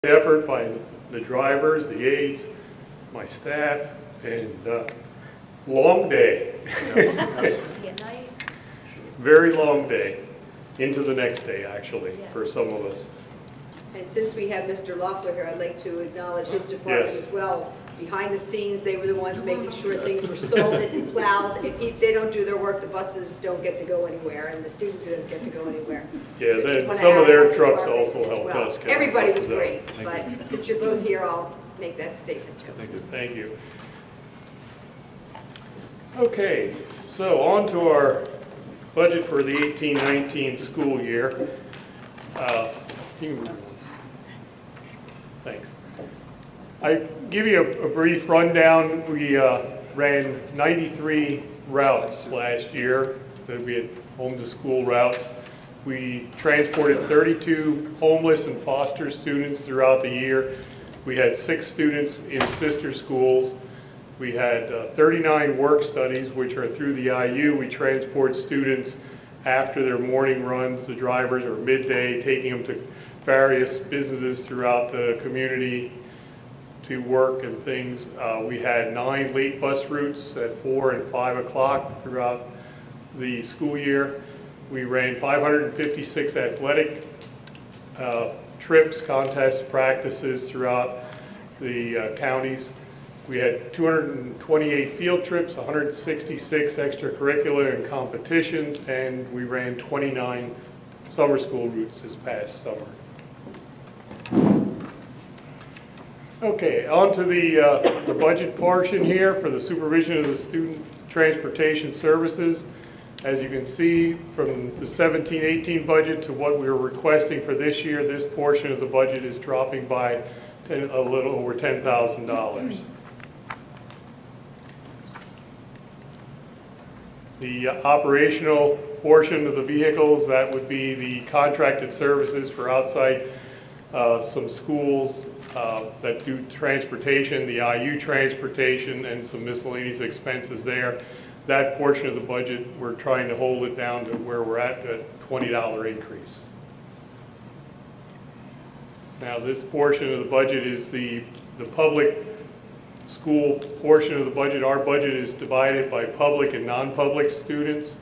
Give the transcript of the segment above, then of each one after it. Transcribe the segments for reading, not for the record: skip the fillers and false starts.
effort by the drivers, the aides, my staff, and long day. Very long day, into the next day actually, for some of us. And since we have Mr. Loeffler here, I'd like to acknowledge his department Yes. as well. Behind the scenes, they were the ones making sure things were salted and plowed. If they don't do their work, the buses don't get to go anywhere, and the students don't get to go anywhere. Yeah, So just wanna some of add their that trucks department also as helped well. us. get Everybody the was buses out. great, but since you're both here, I'll make that statement too. Thank you. Okay, so on to our budget for the 18-19 school year. You can move on. Thanks. I give you a brief rundown. We ran 93 routes last year. That we had home to school routes. We transported 32 homeless and foster students throughout the year. We had 6 students in sister schools. We had 39 work studies, which are through the IU. We transport students after their morning runs, the drivers, or midday, taking them to various businesses throughout the community to work and things. We had 9 late bus routes at 4 and 5 o'clock throughout the school year. We ran 556 athletic trips, contests, practices throughout the counties. We had 228 field trips, 166 extracurricular and competitions, and we ran 29 summer school routes this past summer. Okay, on to the budget portion here for the supervision of the student transportation services. As you can see from the 17-18 budget to what we were requesting for this year, this portion of the budget is dropping by a little over $10,000. The operational portion of the vehicles, that would be the contracted services for outside some schools that do transportation, the IU transportation, and some miscellaneous expenses there. That portion of the budget, we're trying to hold it down to where we're at, a $20 increase. Now, this portion of the budget is the public school portion of the budget. Our budget is divided by public and non-public students,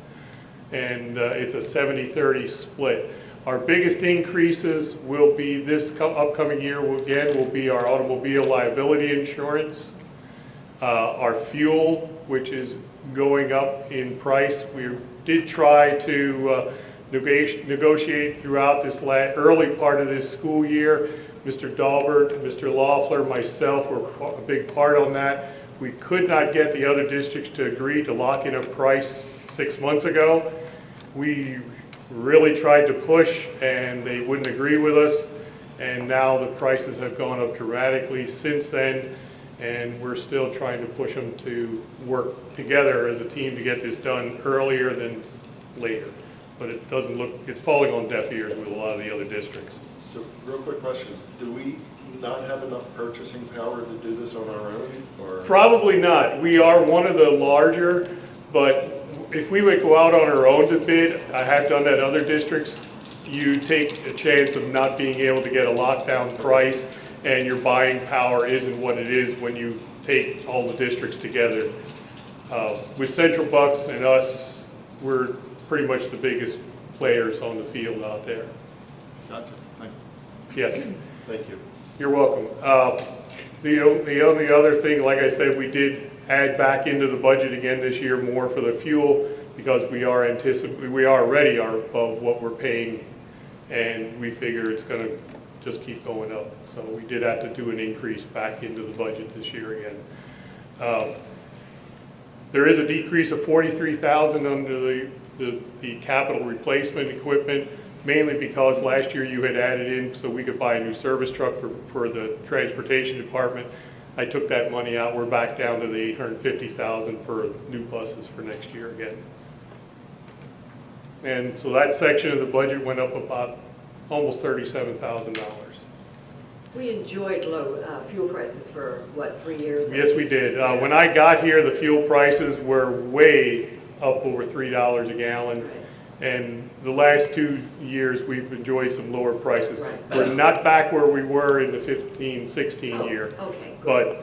and it's a 70-30 split. Our biggest increases will be this upcoming year, will be our automobile liability insurance, our fuel, which is going up in price. We did try to negotiate throughout this early part of this school year. Mr. Dahlberg, Mr. Loeffler, myself were a big part on that. We could not get the other districts to agree to lock in a price 6 months ago. We really tried to push and they wouldn't agree with us, and now the prices have gone up dramatically since then, and we're still trying to push them to work together as a team to get this done earlier than later. But it doesn't look, it's falling on deaf ears with a lot of the other districts. So, real quick question, do we not have enough purchasing power to do this on our own? Or? Probably not. We are one of the larger, but if we would go out on our own to bid, I have done that in other districts, you take a chance of not being able to get a lockdown price, and your buying power isn't what it is when you take all the districts together. With Central Bucks and us, we're pretty much the biggest players on the field out there. Gotcha. Thank you. Yes. Thank you. You're welcome. The only other thing, like I said, we did add back into the budget again this year more for the fuel, because we are already above what we're paying, and we figure it's going to just keep going up. So we did have to do an increase back into the budget this year again. There is a decrease of $43,000 under the capital replacement equipment, mainly because last year you had added in so we could buy a new service truck for the transportation department. I took that money out. We're back down to the $850,000 for new buses for next year again. And so that section of the budget went up about almost $37,000. We enjoyed low fuel prices for, what, 3 years? Yes, we did. When I got here, the fuel prices were way up over $3 a gallon. Right. And the last 2 years, we've enjoyed some lower prices. Right. We're not back where we were in the 15, 16 year, Okay, good.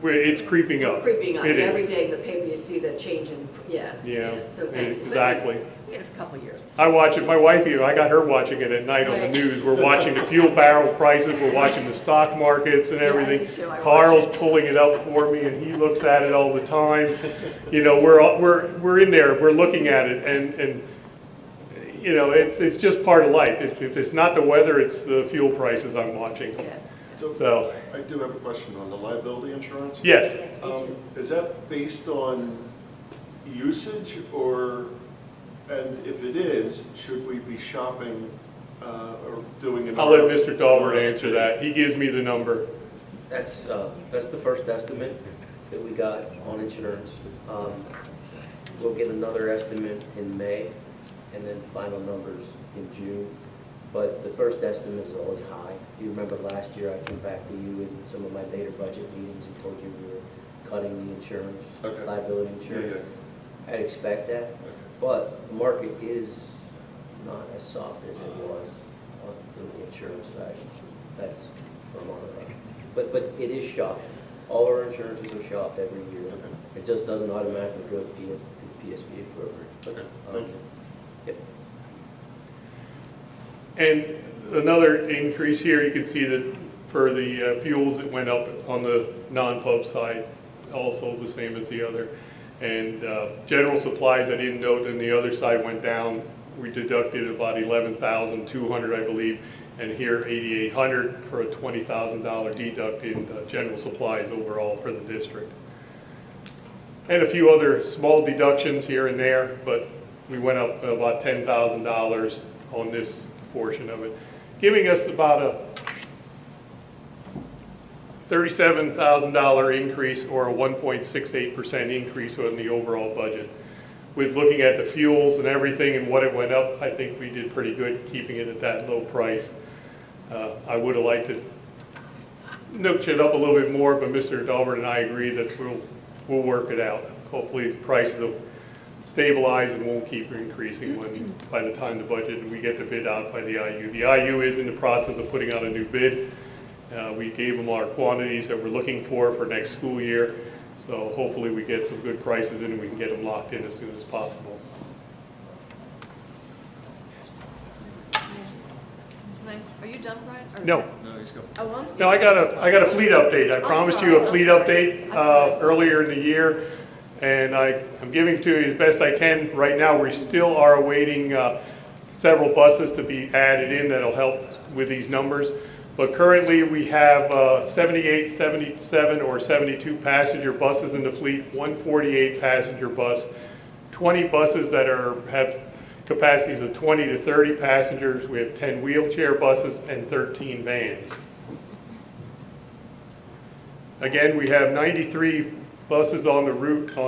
but it's creeping up. Creeping up, It every is. day in the paper you see the change in, yeah. Yeah, So thank you. exactly. We had a couple years. I watch it, my wife, I got her watching it at night on the Right. news. We're watching the fuel barrel prices, we're watching the stock markets and Yeah, I everything. do too. I watch Carl's it. pulling it up for me and he looks at it all the time. You know, we're in there, we're looking at it and you know, it's just part of life. If it's not the weather, it's the fuel prices I'm watching. Yeah. So, I do have a question on the liability insurance. yes, Yes, me too. Is that based on usage or, and if it is, should we be shopping or doing an I'll let RFP? Mr. Dahlberg answer that. He gives me the number. That's the first estimate that we got on insurance. We'll get another estimate in May, and then final numbers in June. But the first estimate is always high. You remember last year I came back to you in some of my later budget meetings and told you we were cutting the insurance, Okay. liability Yeah, insurance. yeah. I'd expect that, but the market is not as soft as it was on the insurance side. That's from our, but it is shopped. All our insurances are shopped every year. Okay. It just doesn't automatically go to the PSBA program. Okay, thank you. Yep. And another increase here, you can see that for the fuels, it went up on the non-pub side, also the same as the other. And general supplies, I didn't note, and the other side went down. We deducted about $11,200, I believe, and here $8,800 for a $20,000 deduct in general supplies overall for the district. And a few other small deductions here and there, but we went up about $10,000 on this portion of it, giving us about a $37,000 increase or a 1.68% increase on the overall budget. With looking at the fuels and everything and what it went up, I think we did pretty good keeping it at that low price. I would have liked to notch it up a little bit more, but Mr. Dahlberg and I agree that we'll work it out. Hopefully the prices will stabilize and won't keep increasing by the time the budget and we get the bid out by the IU. The IU is in the process of putting out a new bid. We gave them our quantities that we're looking for next school year. So hopefully we get some good prices in and we can get them locked in as soon as possible. Are you done, Brian? Or is No. that- No, he's going. Oh, I'm sorry. No, I got a fleet update. I I'm promised sorry, you a I'm fleet sorry. update I thought I saw earlier in the year, and I'm giving to you as best I can. Right now, we still are awaiting several buses to be added in that'll help with these numbers. But currently, we have 78, 77, or 72 passenger buses in the fleet, 148 passenger bus, 20 buses that have capacities of 20 to 30 passengers. We have 10 wheelchair buses and 13 vans. Again, we have 93 buses on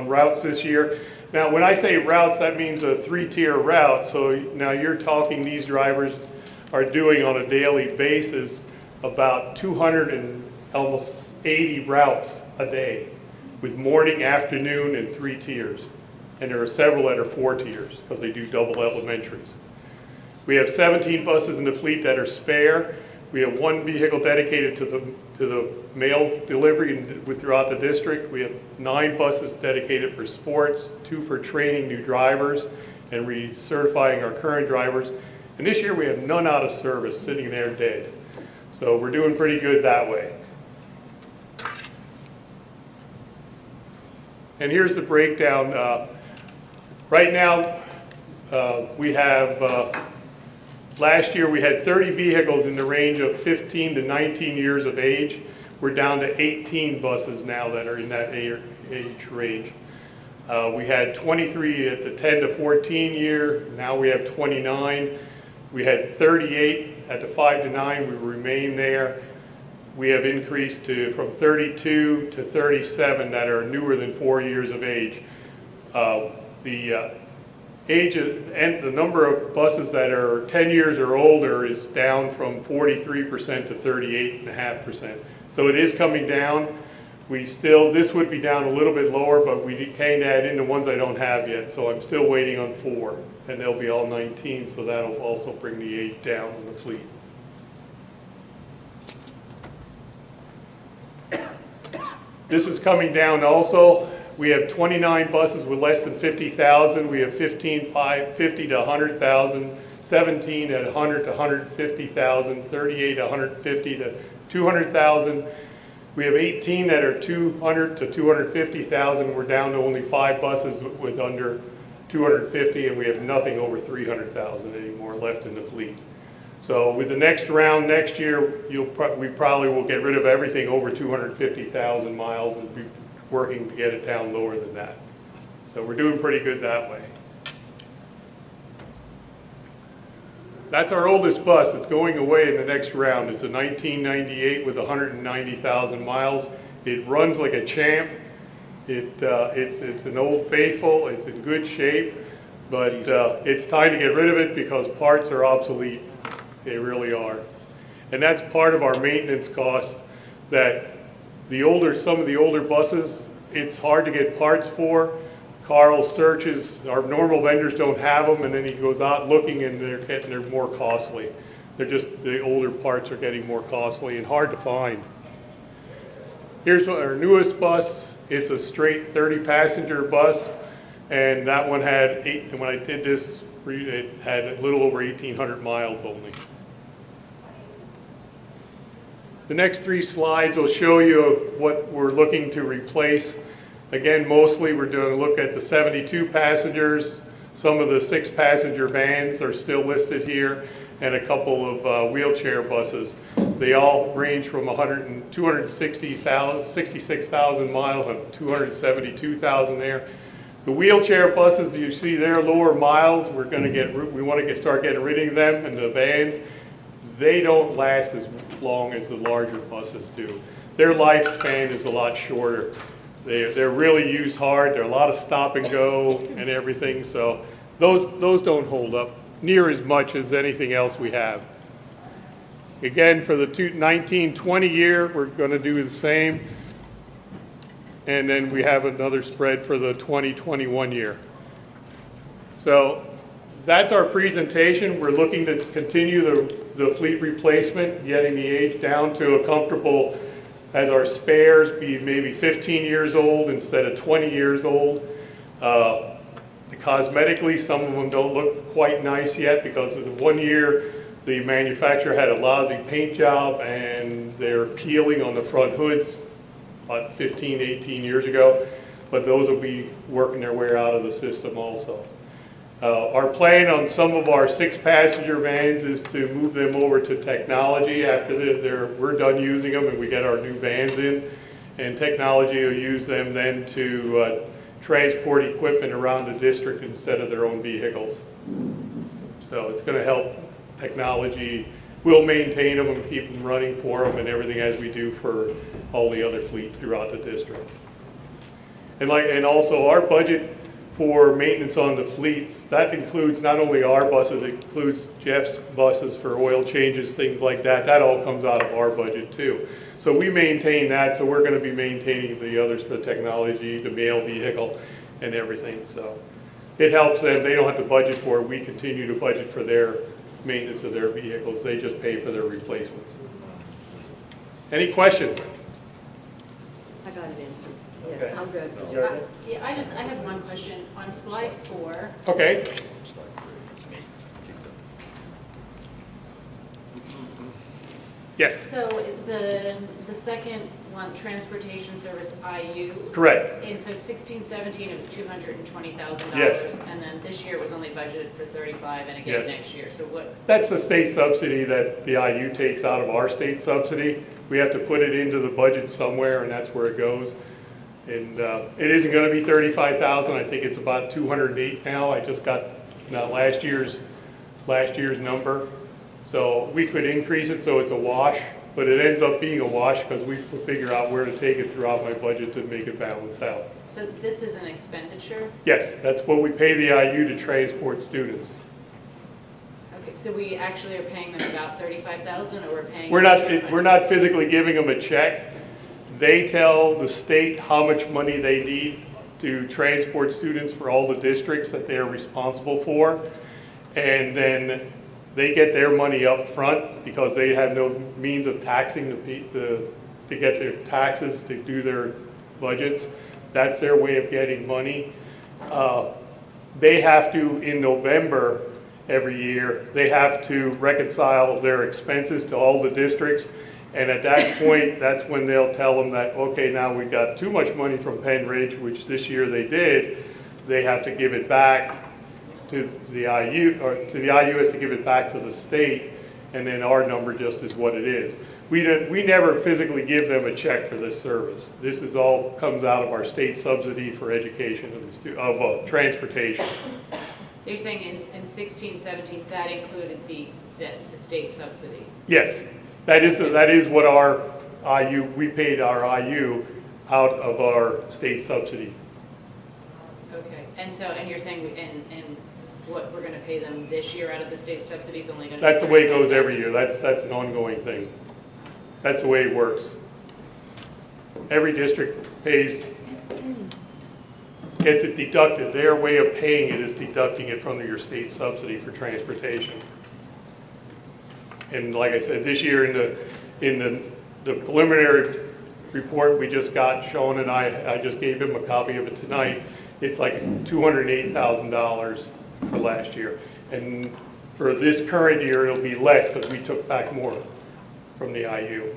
routes this year. Now, when I say routes, that means a 3-tier route. So now you're talking these drivers are doing on a daily basis about 200 and almost 80 routes a day with morning, afternoon, and 3 tiers. And there are several that are 4 tiers because they do double elementaries. We have 17 buses in the fleet that are spare. We have 1 vehicle dedicated to the mail delivery throughout the district. We have 9 buses dedicated for sports, 2 for training new drivers and recertifying our current drivers. And this year we have none out of service sitting there dead. So we're doing pretty good that way. And here's the breakdown. Right now, we have, last year we had 30 vehicles in the range of 15 to 19 years of age. We're down to 18 buses now that are in that age range. We had 23 at the 10 to 14 year, now we have 29. We had 38 at the 5 to 9, we remain there. We have increased from 32 to 37 that are newer than 4 years of age. The number of buses that are 10 years or older is down from 43% to 38.5%. So it is coming down. this would be down a little bit lower, but we can't add in the ones I don't have yet, so I'm still waiting on 4, and they'll be all 19, so that'll also bring the 8 down on the fleet. This is coming down also. We have 29 buses with less than 50,000. We have 50 to 100,000, 17 at 100 to 150,000, 38 at 150 to 200,000. We have 18 that are 200 to 250,000. We're down to only 5 buses with under 250, and we have nothing over 300,000 anymore left in the fleet. So with the next round next year, we probably will get rid of everything over 250,000 miles and be working to get it down lower than that. So we're doing pretty good that way. That's our oldest bus. It's going away in the next round. It's a 1998 with 190,000 miles. It runs like a champ. It's an old faithful. It's in good shape, but it's time to get rid of it because parts are obsolete. They really are. And that's part of our maintenance costs, that some of the older buses, it's hard to get parts for. Carl searches, our normal vendors don't have them, and then he goes out looking and they're more costly. The older parts are getting more costly and hard to find. Here's our newest bus. It's a straight 30-passenger bus, and that one had when I did this, it had a little over 1,800 miles only. The next 3 slides will show you what we're looking to replace. Again, mostly we're doing a look at the 72 passengers. Some of the 6-passenger vans are still listed here, and a couple of wheelchair buses. They all range from 266,000 miles and 272,000 there. The wheelchair buses, you see they're lower miles. We want to start getting rid of them, and the vans, they don't last as long as the larger buses do. Their lifespan is a lot shorter. They're really used hard. They're a lot of stop and go and everything. So those don't hold up near as much as anything else we have. Again, for the 19-20 year, we're going to do the same. And then we have another spread for the 2021 year. So that's our presentation. We're looking to continue the fleet replacement, getting the age down to a comfortable, as our spares be maybe 15 years old instead of 20 years old. Cosmetically, some of them don't look quite nice yet because of the 1 year the manufacturer had a lousy paint job and they're peeling on the front hoods about 15, 18 years ago. But those will be working their way out of the system also. Our plan on some of our 6-passenger vans is to move them over to technology after we're done using them and we get our new vans in. And technology will use them then to transport equipment around the district instead of their own vehicles. So it's going to help. Technology will maintain them and keep them running for them and everything as we do for all the other fleet throughout the district. And also our budget for maintenance on the fleets, that includes not only our buses, it includes Jeff's buses for oil changes, things like that. That all comes out of our budget too. So we maintain that, so we're going to be maintaining the others for the technology, the mail vehicle, and everything. So it helps them. They don't have to budget for it. We continue to budget for their maintenance of their vehicles. They just pay for their replacements. Any questions? I got an answer. Okay. Yeah, I'm good. Yeah, I have one question. On slide 4, Okay. Yes, so the second one, transportation service IU. correct. And so 16-17, it was $220,000. Yes. And then this year it was only budgeted for 35, and again Yes. next year. So what? That's the state subsidy that the IU takes out of our state subsidy. We have to put it into the budget somewhere, and that's where it goes. And it isn't going to be 35,000. I think it's about 208 now. I just got last year's number. So we could increase it so it's a wash, but it ends up being a wash because we figure out where to take it throughout my budget to make it balance out. So this is an expenditure? Yes, that's what we pay the IU to transport students. Okay, so we actually are paying them about 35,000, or we're paying? We're not physically giving them a check. They tell the state how much money they need to transport students for all the districts that they're responsible for. And then they get their money up front because they have no means of taxing to get their taxes to do their budgets. That's their way of getting money. They have to, in November every year, they have to reconcile their expenses to all the districts. And at that point, that's when they'll tell them that, okay, now we got too much money from Pennridge, which this year they did. They have to give it back to the IU, or to the IU has to give it back to the state, and then our number just is what it is. We never physically give them a check for this service. This is all comes out of our state subsidy for education of transportation. So you're saying in 16, 17, that included the state subsidy? Yes, that is what our IU, we paid our IU out of our state subsidy. Okay, and you're saying, and what we're gonna pay them this year out of the state subsidy is only gonna be That's the way it goes 35,000? every year. That's an ongoing thing. That's the way it works. Every district gets it deducted. Their way of paying it is deducting it from your state subsidy for transportation. And like I said, this year in the preliminary report we just got, Sean and I just gave him a copy of it tonight. It's like $208,000 for last year. And for this current year, it'll be less because we took back more from the IU.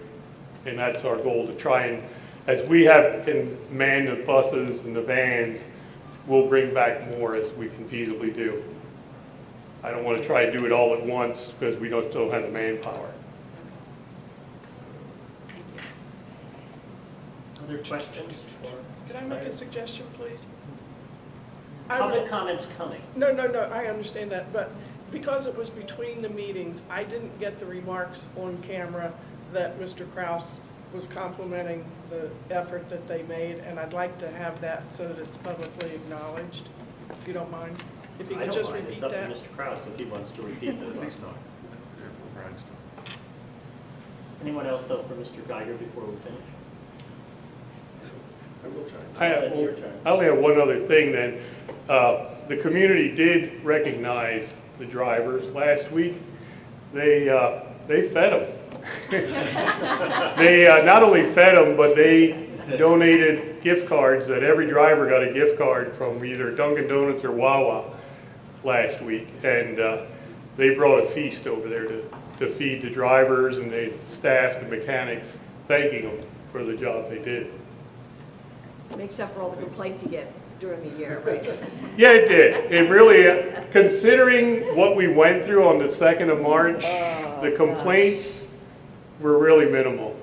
And that's our goal, to try and, as we can man the buses and the vans, we'll bring back more as we can feasibly do. I don't want to try to do it all at once because we don't have the manpower. Thank you. Other questions? Can I make a suggestion, please? Public comments coming. No, I understand that, but because it was between the meetings, I didn't get the remarks on camera that Mr. Kraus was complimenting the effort that they made, and I'd like to have that so that it's publicly acknowledged, if you don't mind. If you I could don't just mind. repeat It's up to that. Mr. Kraus if he wants to repeat that. Please not. Anyone else though for Mr. Geiger before we finish? I will try. Your turn. I only have one other thing then. The community did recognize the drivers last week. They fed them. They not only fed them, but they donated gift cards, that every driver got a gift card from either Dunkin' Donuts or Wawa last week. And they brought a feast over there to feed the drivers and the staff, the mechanics, thanking them for the job they did. Makes up for all the complaints you get during the year, right? Yeah, it did. It really, considering what we went through on the 2nd of March, the complaints were really minimal.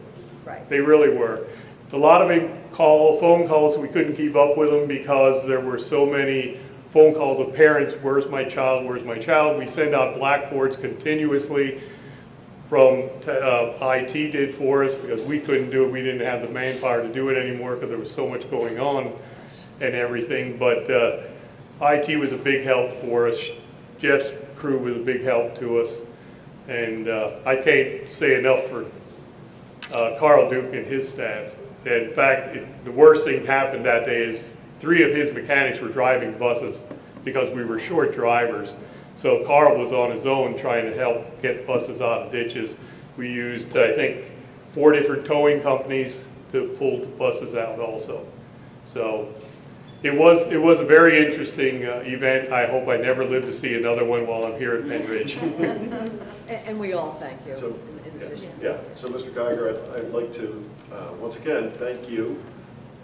Right. They really were. A lot of them phone calls, we couldn't keep up with them because there were so many phone calls of parents, where's my child, where's my child? We send out blackboards continuously from IT did for us because we couldn't do it. We didn't have the manpower to do it anymore because there was so much going on and everything. But IT was a big help for us. Jeff's crew was a big help to us. And I can't say enough for Carl Duke and his staff. In fact, the worst thing happened that day is 3 of his mechanics were driving buses because we were short drivers. So Carl was on his own trying to help get buses out of ditches. We used, I think, 4 different towing companies to pull the buses out also. So it was a very interesting event. I hope I never live to see another one while I'm here at Pennridge. And we all thank you. So, in yes, addition. yeah, so Mr. Geiger, I'd like to, once again, thank you,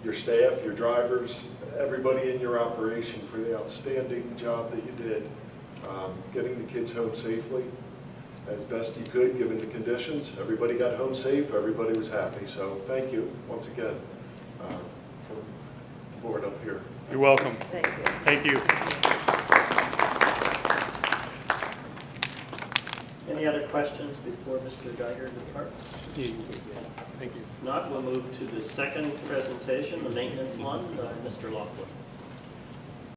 your staff, your drivers, everybody in your operation for the outstanding job that you did, getting the kids home safely as best you could, given the conditions. Everybody got home safe, everybody was happy, so thank you, once again, from the board up here. You're welcome. Thank you. Thank you. Any other questions before Mr. Geiger departs? Thank you. If not, we'll move to the second presentation, the maintenance one, Mr. Laughlin.